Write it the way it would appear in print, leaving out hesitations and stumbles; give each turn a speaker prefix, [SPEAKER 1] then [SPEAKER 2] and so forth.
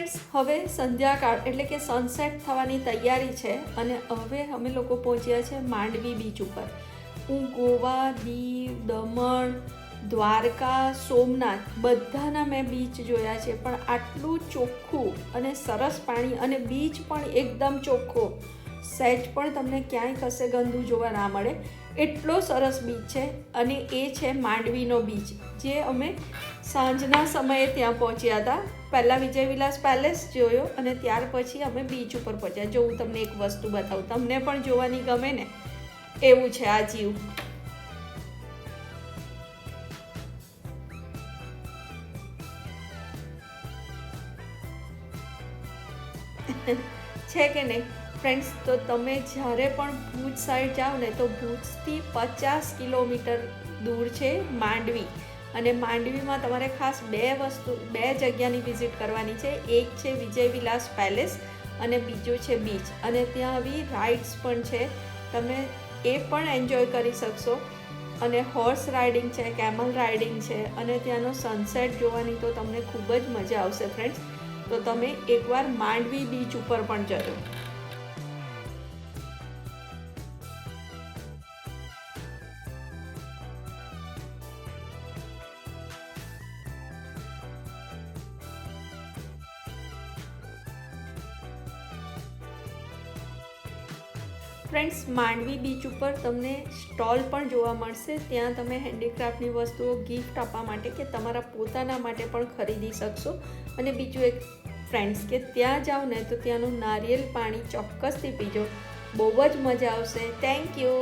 [SPEAKER 1] Friends, હવે સંધ્યાકાળ એટલે કે સનસેટ થવાની તૈયારી છે અને હવે અમે લોકો પહોંચ્યા છે માંડવી બીચ ઉપર. હું ગોવા, દીવ, દમણ, દ્વારકા, સોમનાથ બધાના મેં બીચ જોયા છે, પણ આટલું ચોખ્ખું અને સરસ પાણી અને બીચ પણ એકદમ ચોખ્ખો, સહેજ પણ તમને ક્યાંય કશે ગંદુ જોવા ના મળે એટલો સરસ બીચ છે. અને એ છે માંડવીનો બીચ, જે અમે સાંજના સમયે ત્યાં પહોંચ્યા હતા. પહેલાં વિજય વિલાસ પેલેસ જોયો અને ત્યાર પછી અમે બીચ ઉપર પહોંચ્યા. જો હું તમને એક વસ્તુ બતાવું, તમને પણ જોવાની ગમે ને એવું છે આ જીવ. છે કે નહીં ફ્રેન્ડ્સ? તો તમે જ્યારે પણ ભુજ સાઈડ જાઓ ને તો ભુજથી 50 કિલોમીટર દૂર છે માંડવી. અને માંડવીમાં તમારે ખાસ બે જગ્યાની વિઝિટ કરવાની છે. એક છે વિજય વિલાસ પેલેસ અને બીજો છે બીચ. અને ત્યાં આવી રાઇડ્સ પણ છે, તમે એ પણ એન્જોય કરી શકશો. અને હોર્સ રાઇડિંગ છે, કેમલ રાઇડિંગ છે અને ત્યાંનો સનસેટ જોવાની તો તમને ખૂબ જ મજા આવશે ફ્રેન્ડ્સ. તો તમે એકવાર માંડવી બીચ ઉપર પણ જજો. ફ્રેન્ડ્સ, માંડવી બીચ ઉપર તમને સ્ટોલ પણ જોવા મળશે. ત્યાં તમે હેન્ડીક્રાફ્ટની વસ્તુઓ ગિફ્ટ આપવા માટે કે તમારા પોતાના માટે પણ ખરીદી શકશો. અને બીજું એક ફ્રેન્ડ્સ, કે ત્યાં જાઓ ને તો ત્યાંનું નારિયેલ પાણી ચોક્કસથી પીજો, બહુ જ મજા આવશે. Thank you.